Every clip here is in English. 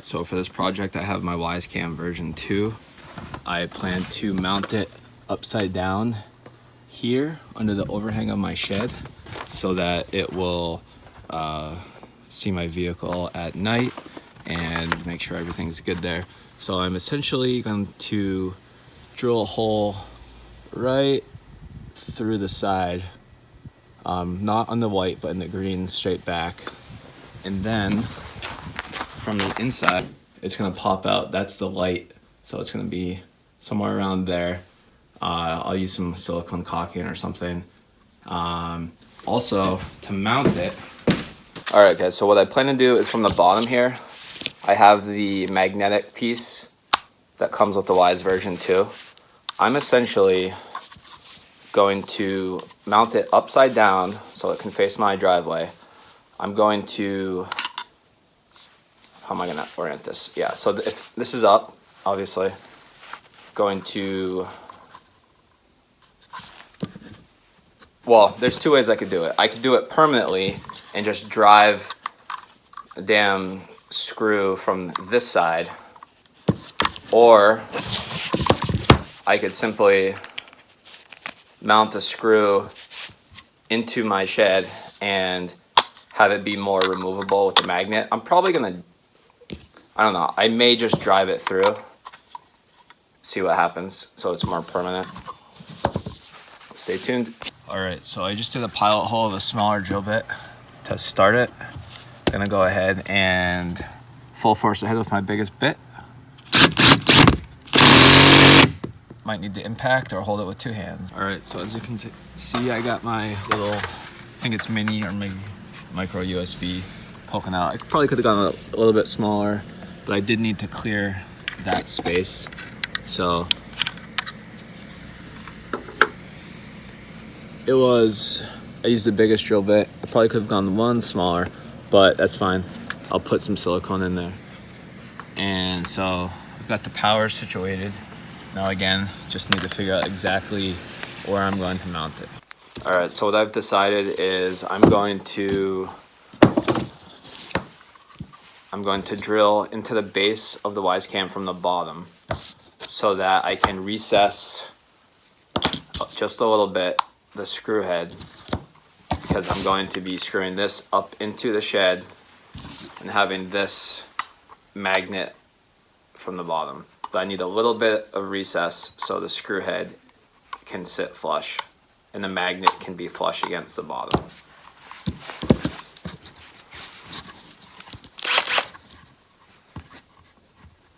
so for this project I have my Wyze Cam version 2. I plan to mount it upside down here under the overhang of my shed so that it will see my vehicle at night and make sure everything's good there. So I'm essentially going to drill a hole right through the side, not on the white but in the green, straight back, and then from the inside it's going to pop out. That's the light, so it's going to be somewhere around there. I'll use some silicone caulking or something. Also, to mount it, all right guys, so what I plan to do is from the bottom here, I have the magnetic piece that comes with the Wyze version 2. I'm essentially going to mount it upside down so it can face my driveway. I'm going to, how am I gonna orient this? Yeah, so if this is up, obviously, going to, well, there's two ways I could do it. I could do it permanently and just drive a damn screw from this side, or I could simply mount a screw into my shed and have it be more removable with the magnet. I'm probably gonna, I don't know, I may just drive it through, see what happens, so it's more permanent. Stay tuned. All right, so I just did a pilot hole of a smaller drill bit to start it. Gonna go ahead and full force ahead with my biggest bit. Might need the impact or hold it with two hands. All right, so as you can see, I got my little, I think it's mini or maybe micro USB poking out. I probably could have gone a little bit smaller, but I did need to clear that space. So I used the biggest drill bit. I probably could have gone one smaller, but that's fine. I'll put some silicone in there. And so I've got the power situated. Now again, just need to figure out exactly where I'm going to mount it. All right, so what I've decided is I'm going to drill into the base of the Wyze Cam from the bottom so that I can recess just a little bit the screw head, because I'm going to be screwing this up into the shed and having this magnet from the bottom. But I need a little bit of recess so the screw head can sit flush and the magnet can be flush against the bottom.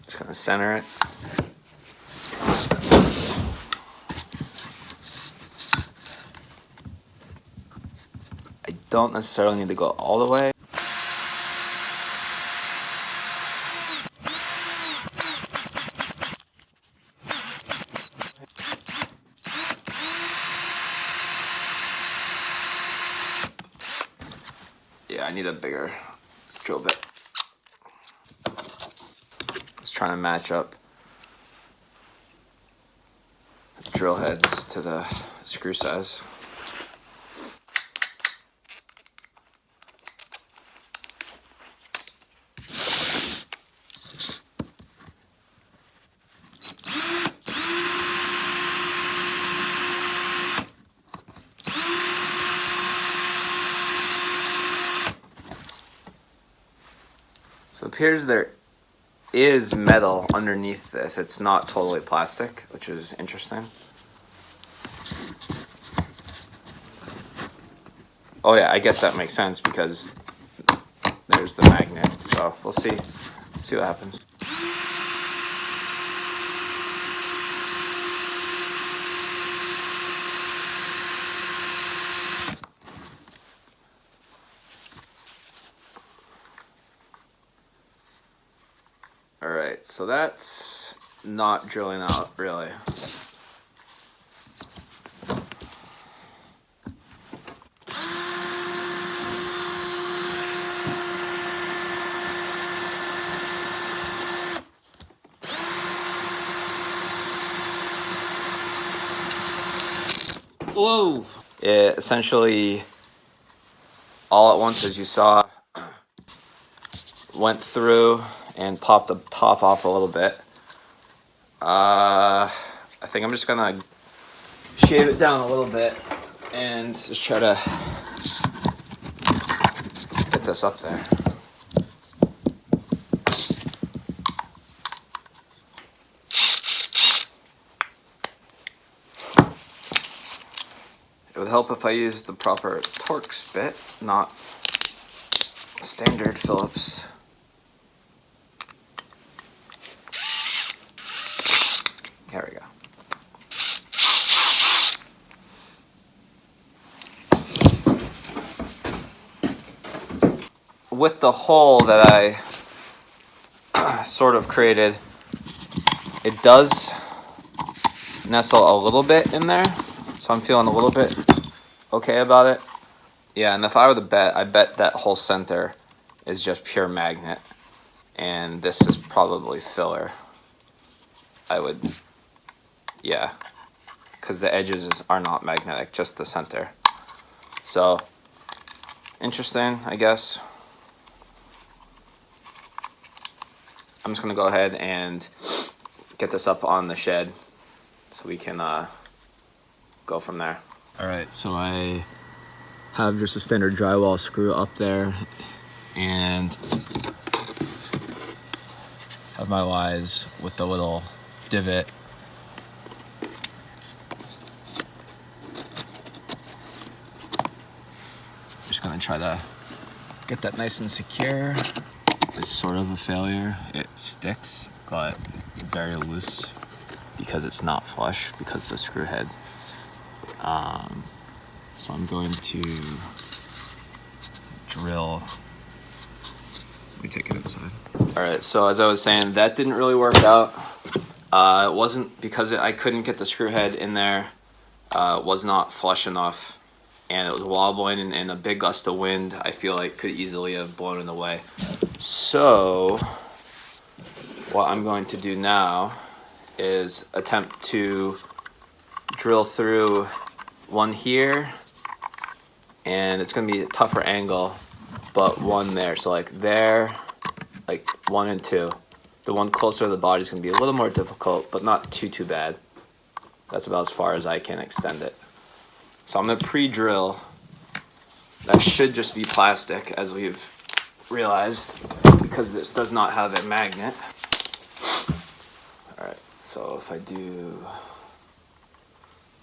Just gonna center it. I don't necessarily need to go all the way. Yeah, I need a bigger drill bit. Just trying to match up the drill heads to the screw size. So it appears there is metal underneath this. It's not totally plastic, which is interesting. Oh yeah, I guess that makes sense because there's the magnet. So we'll see what happens. All right, so that's not drilling out really. Whoa! It essentially, all at once, as you saw, went through and pop the top off a little bit. I think I'm just gonna shave it down a little bit and just try to get this up there. It would help if I used the proper Torx bit, not standard Phillips. There we go. With the hole that I sort of created, it does nestle a little bit in there, so I'm feeling a little bit okay about it. Yeah, and if I were to bet, I bet that whole center is just pure magnet, and this is probably filler. I would, yeah, because the edges are not magnetic, just the center. So, interesting, I guess. I'm just gonna go ahead and get this up on the shed so we can go from there. All right, so I have just a standard drywall screw up there and have my Wyze with the little divot. Just gonna try to get that nice and secure. It's sort of a failure. It sticks, but very loose because it's not flush because of the screw head. So I'm going to drill. Let me take it inside. All right, so as I was saying, that didn't really work out. It wasn't because I couldn't get the screw head in there. It was not flush enough, and it was wobbling, and a big gust of wind, I feel like, could easily have blown it away. So what I'm going to do now is attempt to drill through one here, and it's going to be a tougher angle, but one there. So like there, like 1 and 2. The one closer to the body is going to be a little more difficult, but not too bad. That's about as far as I can extend it. So I'm going to pre-drill. That should just be plastic, as we've realized, because this does not have a magnet. All right, so if I do,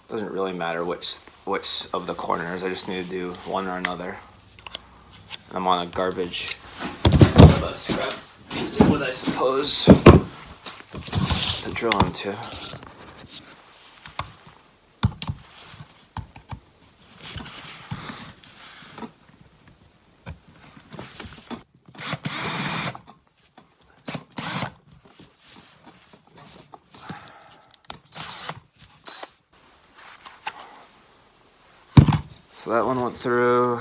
doesn't really matter which of the corners. I just need to do one or another. I'm on a garbage scrap piece of wood, I suppose, to drill into. So that one went through.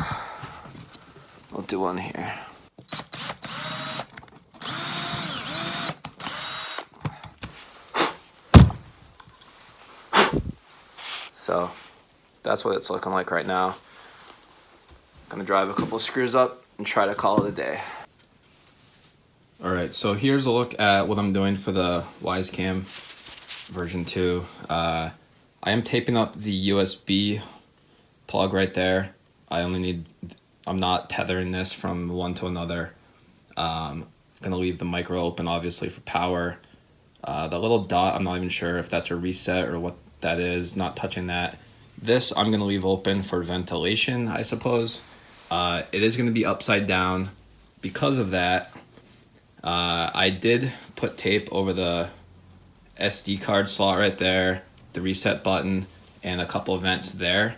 We'll do one here. So that's what it's looking like right now. Gonna drive a couple screws up and try to call it a day. All right, so here's a look at what I'm doing for the Wyze Cam version 2. I am taping up the USB plug right there. I'm not tethering this from one to another. Gonna leave the micro open, obviously, for power. The little dot, I'm not even sure if that's a reset or what that is, not touching that. This I'm gonna leave open for ventilation, I suppose. It is gonna be upside down. Because of that, I did put tape over the SD card slot right there, the reset button, and a couple of vents there.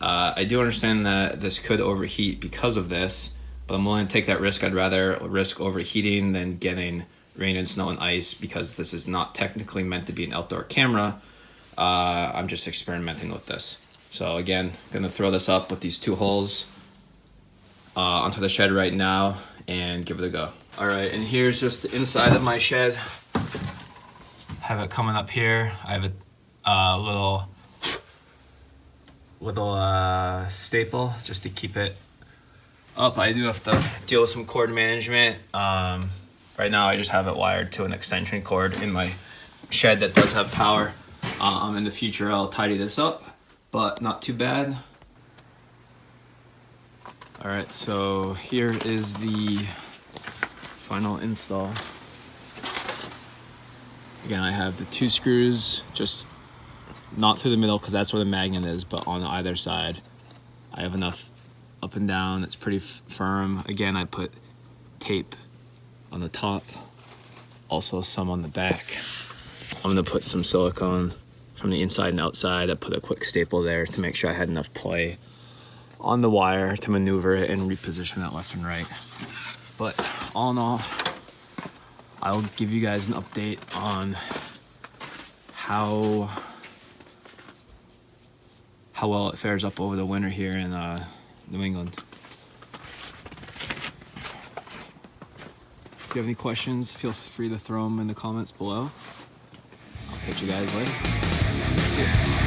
I do understand that this could overheat because of this, but I'm willing to take that risk. I'd rather risk overheating than getting rain and snow and ice, because this is not technically meant to be an outdoor camera. I'm just experimenting with this. So again, I'm gonna throw this up with these 2 holes onto the shed right now and give it a go. All right, and here's just the inside of my shed. Have it coming up here. I have a little staple just to keep it up. I do have to deal with some cord management, or Right now I just have it wired to an extension cord in my shed that does have power. In the future I'll tidy this up, but not too bad. All right, so here is the final install. Again, I have the 2 screws, just not through the middle because that's where the magnet is, but on either side. I have enough up and down, it's pretty firm. Again, I put tape on the top, also some on the back. I'm gonna put some silicone from the inside and outside. I put a quick staple there to make sure I had enough play on the wire to maneuver it and reposition it left and right. But all in all, I'll give you guys an update on how well it fares up over the winter here in New England. If you have any questions, feel free to throw them in the comments below. I'll catch you guys later.